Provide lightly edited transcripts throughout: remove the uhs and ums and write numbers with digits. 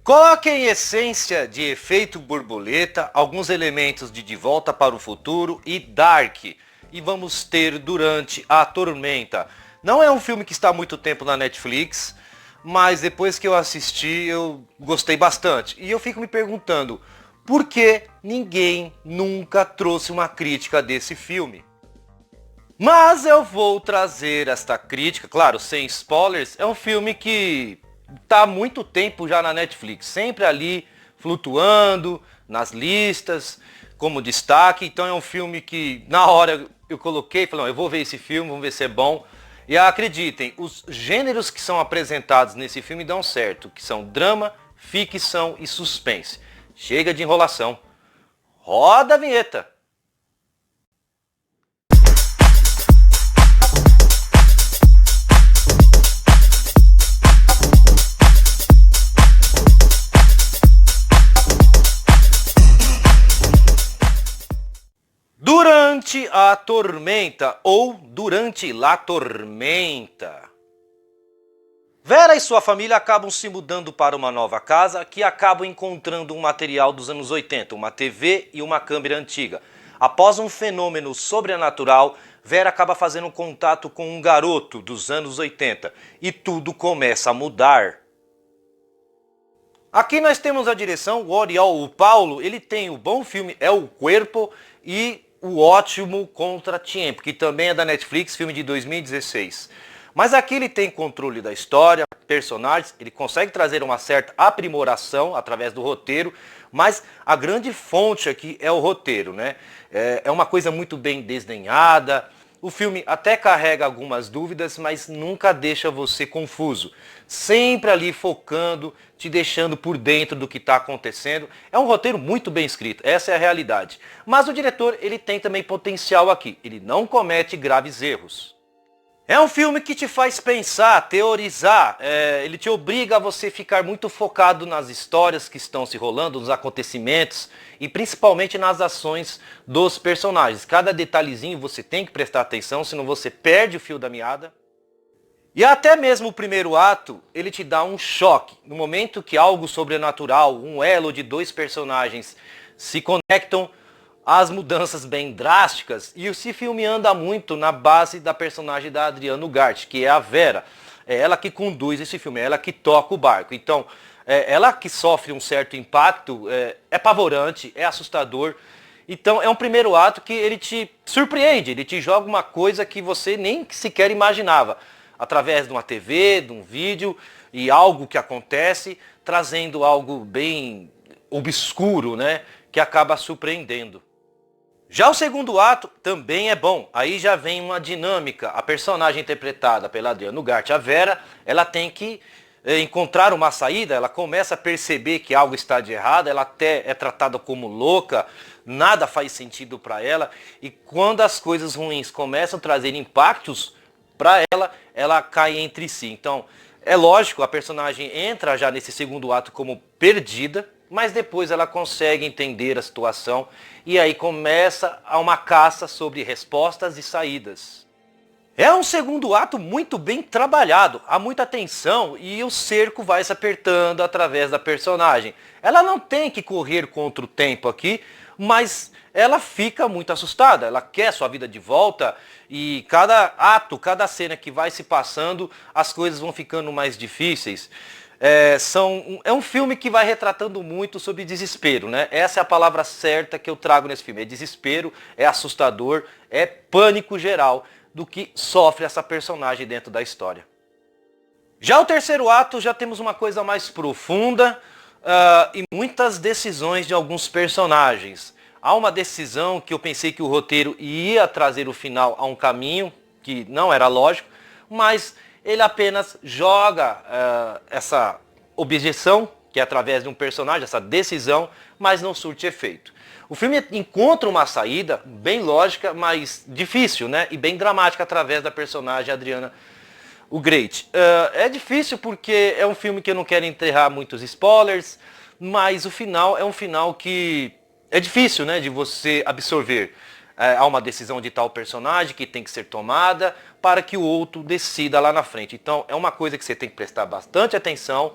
Coloque em essência de Efeito Borboleta, alguns elementos de Volta para o Futuro e Dark. E vamos ter Durante a Tormenta. Não é um filme que está há muito tempo na Netflix, mas depois que eu assisti eu gostei bastante. E eu fico me perguntando, por que ninguém nunca trouxe uma crítica desse filme? Mas eu vou trazer esta crítica, claro, sem spoilers. É um filme que está há muito tempo já na Netflix, sempre ali flutuando nas listas, como destaque. Então é um filme que na hora eu coloquei, falei, não, eu vou ver esse filme, vamos ver se é bom. E acreditem, os gêneros que são apresentados nesse filme dão certo, que são drama, ficção e suspense. Chega de enrolação. Roda a vinheta! Durante a Tormenta ou Durante la Tormenta. Vera e sua família acabam se mudando para uma nova casa que acabam encontrando um material dos anos 80, uma TV e uma câmera antiga. Após um fenômeno sobrenatural, Vera acaba fazendo contato com um garoto dos anos 80 e tudo começa a mudar. Aqui nós temos a direção, o Oriol, o Paulo, ele tem o bom filme El Cuerpo e o ótimo Contratiempo, que também é da Netflix, filme de 2016. Mas aqui ele tem controle da história, personagens, ele consegue trazer uma certa aprimoração através do roteiro, mas a grande fonte aqui é o roteiro, né? É uma coisa muito bem desenhada. O filme até carrega algumas dúvidas, mas nunca deixa você confuso. Sempre ali focando, te deixando por dentro do que está acontecendo. É um roteiro muito bem escrito, essa é a realidade. Mas o diretor, ele tem também potencial aqui. Ele não comete graves erros. É um filme que te faz pensar, teorizar, ele te obriga a você ficar muito focado nas histórias que estão se rolando, nos acontecimentos e principalmente nas ações dos personagens. Cada detalhezinho você tem que prestar atenção, senão você perde o fio da meada. E até mesmo o primeiro ato, ele te dá um choque. No momento que algo sobrenatural, um elo de dois personagens se conectam, as mudanças bem drásticas, e esse filme anda muito na base da personagem da Adriana Ugarte, que é a Vera. É ela que conduz esse filme, é ela que toca o barco. Então, ela que sofre um certo impacto, é apavorante, é assustador. Então, é um primeiro ato que ele te surpreende, ele te joga uma coisa que você nem sequer imaginava. Através de uma TV, de um vídeo, e algo que acontece, trazendo algo bem obscuro, né, que acaba surpreendendo. Já o segundo ato também é bom, aí já vem uma dinâmica. A personagem interpretada pela Adriana Ugarte, a Vera, ela tem que encontrar uma saída, ela começa a perceber que algo está de errado, ela até é tratada como louca, nada faz sentido para ela, e quando as coisas ruins começam a trazer impactos para ela, ela cai entre si. Então, é lógico, a personagem entra já nesse segundo ato como perdida, mas depois ela consegue entender a situação e aí começa uma caça sobre respostas e saídas. É um segundo ato muito bem trabalhado, há muita tensão e o cerco vai se apertando através da personagem. Ela não tem que correr contra o tempo aqui, mas ela fica muito assustada, ela quer sua vida de volta e cada ato, cada cena que vai se passando, as coisas vão ficando mais difíceis. É um filme que vai retratando muito sobre desespero, né? Essa é a palavra certa que eu trago nesse filme. É desespero, é assustador, é pânico geral do que sofre essa personagem dentro da história. Já o terceiro ato, já temos uma coisa mais profunda e muitas decisões de alguns personagens. Há uma decisão que eu pensei que o roteiro ia trazer o final a um caminho que não era lógico, mas ele apenas joga essa objeção, que é através de um personagem, essa decisão, mas não surte efeito. O filme encontra uma saída bem lógica, mas difícil, né? E bem dramática através da personagem Adriana Ugarte. É difícil porque é um filme que eu não quero enterrar muitos spoilers, mas o final é um final que é difícil, né, de você absorver. Há uma decisão de tal personagem que tem que ser tomada para que o outro decida lá na frente. Então é uma coisa que você tem que prestar bastante atenção,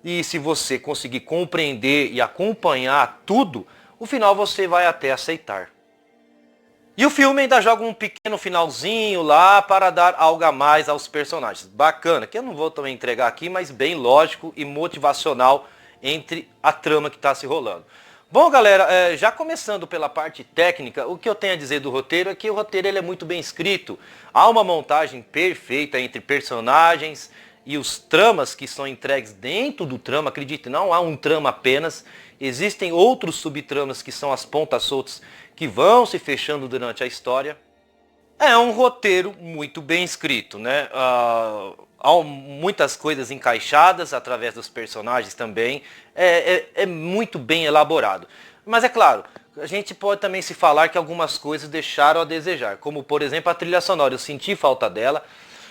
e se você conseguir compreender e acompanhar tudo, o final você vai até aceitar. E o filme ainda joga um pequeno finalzinho lá para dar algo a mais aos personagens. Bacana, que eu não vou também entregar aqui, mas bem lógico e motivacional entre a trama que está se rolando. Bom, galera, já começando pela parte técnica, o que eu tenho a dizer do roteiro é que o roteiro ele é muito bem escrito. Há uma montagem perfeita entre personagens e os tramas que são entregues dentro do trama. Acredite, não há um trama apenas. Existem outros subtramas que são as pontas soltas que vão se fechando durante a história. É um roteiro muito bem escrito, né? Há muitas coisas encaixadas através dos personagens também. É muito bem elaborado. Mas é claro, a gente pode também se falar que algumas coisas deixaram a desejar. Como, por exemplo, a trilha sonora. Eu senti falta dela.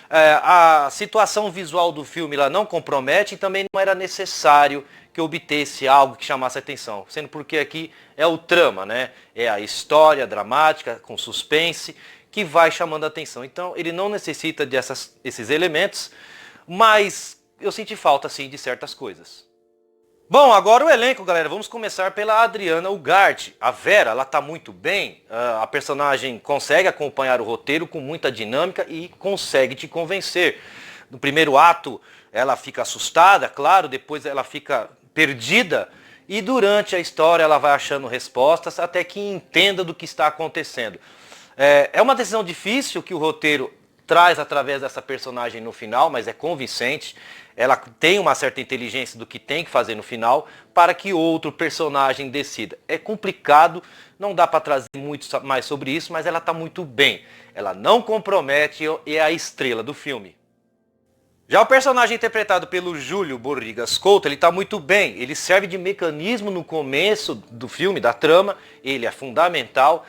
A situação visual do filme ela não compromete e também não era necessário que obtesse algo que chamasse atenção. Sendo porque aqui é o trama, né? É a história dramática com suspense que vai chamando a atenção. Então ele não necessita desses elementos, mas eu senti falta sim de certas coisas. Bom, agora o elenco, galera. Vamos começar pela Adriana Ugarte. A Vera, ela tá muito bem. A personagem consegue acompanhar o roteiro com muita dinâmica e consegue te convencer. No primeiro ato, ela fica assustada, claro. Depois ela fica perdida. E durante a história, ela vai achando respostas até que entenda do que está acontecendo. É uma decisão difícil que o roteiro traz através dessa personagem no final, mas é convincente. Ela tem uma certa inteligência do que tem que fazer no final para que outro personagem decida. É complicado, não dá para trazer muito mais sobre isso, mas ela está muito bem. Ela não compromete e é a estrela do filme. Já o personagem interpretado pelo Júlio Borrigas Couto, ele está muito bem. Ele serve de mecanismo no começo do filme, da trama. Ele é fundamental.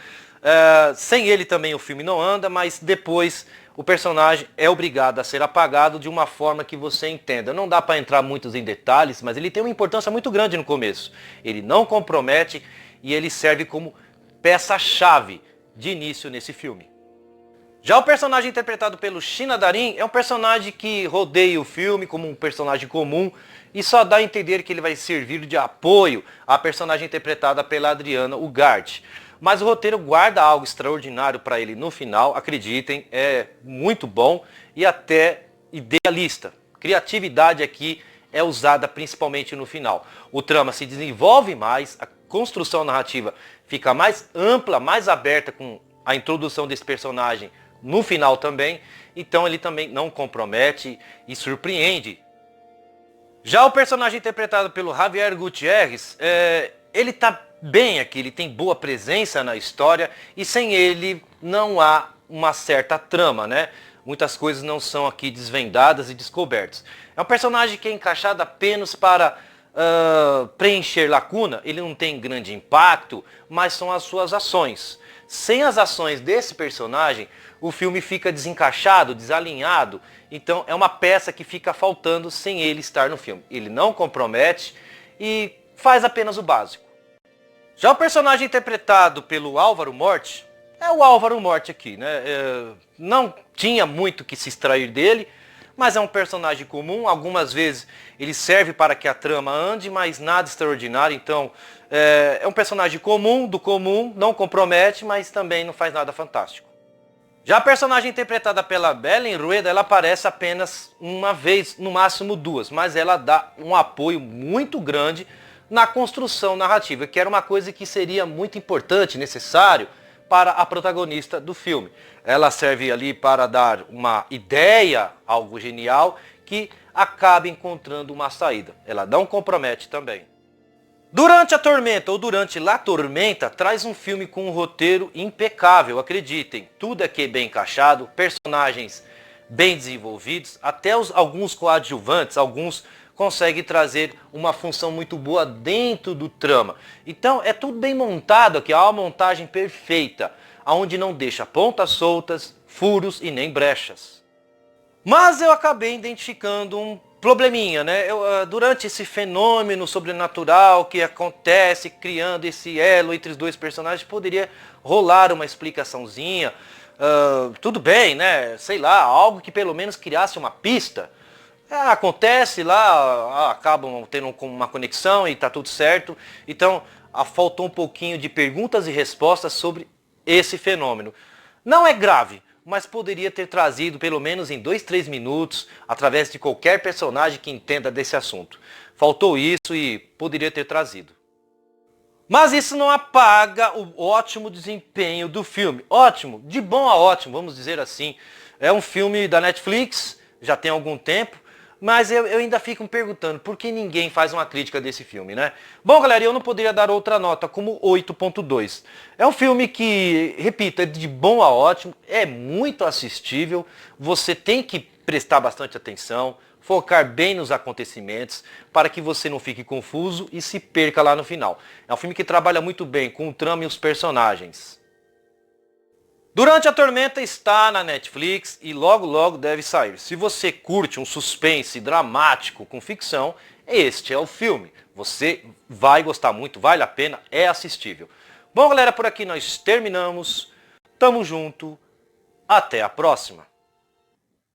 Sem ele também o filme não anda, mas depois o personagem é obrigado a ser apagado de uma forma que você entenda. Não dá para entrar muitos em detalhes, mas ele tem uma importância muito grande no começo. Ele não compromete e ele serve como peça-chave de início nesse filme. Já o personagem interpretado pelo China Darin é um personagem que rodeia o filme como um personagem comum e só dá a entender que ele vai servir de apoio à personagem interpretada pela Adriana Ugarte. Mas o roteiro guarda algo extraordinário para ele no final, acreditem, é muito bom e até idealista. Criatividade aqui é usada principalmente no final. O trama se desenvolve mais, a construção narrativa fica mais ampla, mais aberta com a introdução desse personagem no final também, então ele também não compromete e surpreende. Já o personagem interpretado pelo Javier Gutierrez, ele está bem aqui, ele tem boa presença na história e sem ele não há uma certa trama, né? Muitas coisas não são aqui desvendadas e descobertas. É um personagem que é encaixado apenas para preencher lacuna, ele não tem grande impacto, mas são as suas ações. Sem as ações desse personagem, o filme fica desencaixado, desalinhado, então é uma peça que fica faltando sem ele estar no filme. Ele não compromete e faz apenas o básico. Já o personagem interpretado pelo Álvaro Morte, é o Álvaro Morte aqui, né? Não tinha muito que se extrair dele, mas é um personagem comum. Algumas vezes ele serve para que a trama ande, mas nada extraordinário. Então, é um personagem comum, do comum, não compromete, mas também não faz nada fantástico. Já a personagem interpretada pela Belén Rueda, ela aparece apenas uma vez, no máximo duas, mas ela dá um apoio muito grande na construção narrativa, que era uma coisa que seria muito importante, necessário para a protagonista do filme. Ela serve ali para dar uma ideia, algo genial, que acaba encontrando uma saída. Ela não compromete também. Durante a Tormenta ou durante La Tormenta, traz um filme com um roteiro impecável, acreditem. Tudo aqui bem encaixado, personagens bem desenvolvidos, até alguns coadjuvantes, alguns consegue trazer uma função muito boa dentro do trama. Então é tudo bem montado aqui, há uma montagem perfeita, onde não deixa pontas soltas, furos e nem brechas. Mas eu acabei identificando um probleminha, né? Durante esse fenômeno sobrenatural que acontece, criando esse elo entre os dois personagens, poderia rolar uma explicaçãozinha, tudo bem, né? Sei lá, algo que pelo menos criasse uma pista. Acontece lá, acabam tendo uma conexão e está tudo certo. Então, faltou um pouquinho de perguntas e respostas sobre esse fenômeno. Não é grave, mas poderia ter trazido pelo menos em 2, 3 minutos, através de qualquer personagem que entenda desse assunto. Faltou isso e poderia ter trazido. Mas isso não apaga o ótimo desempenho do filme. Ótimo, de bom a ótimo, vamos dizer assim. É um filme da Netflix, já tem algum tempo. Mas eu ainda fico me perguntando, por que ninguém faz uma crítica desse filme, né? Bom, galera, eu não poderia dar outra nota, como 8.2. É um filme que, repito, é de bom a ótimo, é muito assistível, você tem que prestar bastante atenção, focar bem nos acontecimentos, para que você não fique confuso e se perca lá no final. É um filme que trabalha muito bem com o trama e os personagens. Durante a Tormenta está na Netflix e logo logo deve sair. Se você curte um suspense dramático com ficção, este é o filme. Você vai gostar muito, vale a pena, é assistível. Bom, galera, por aqui nós terminamos. Tamo junto. Até a próxima.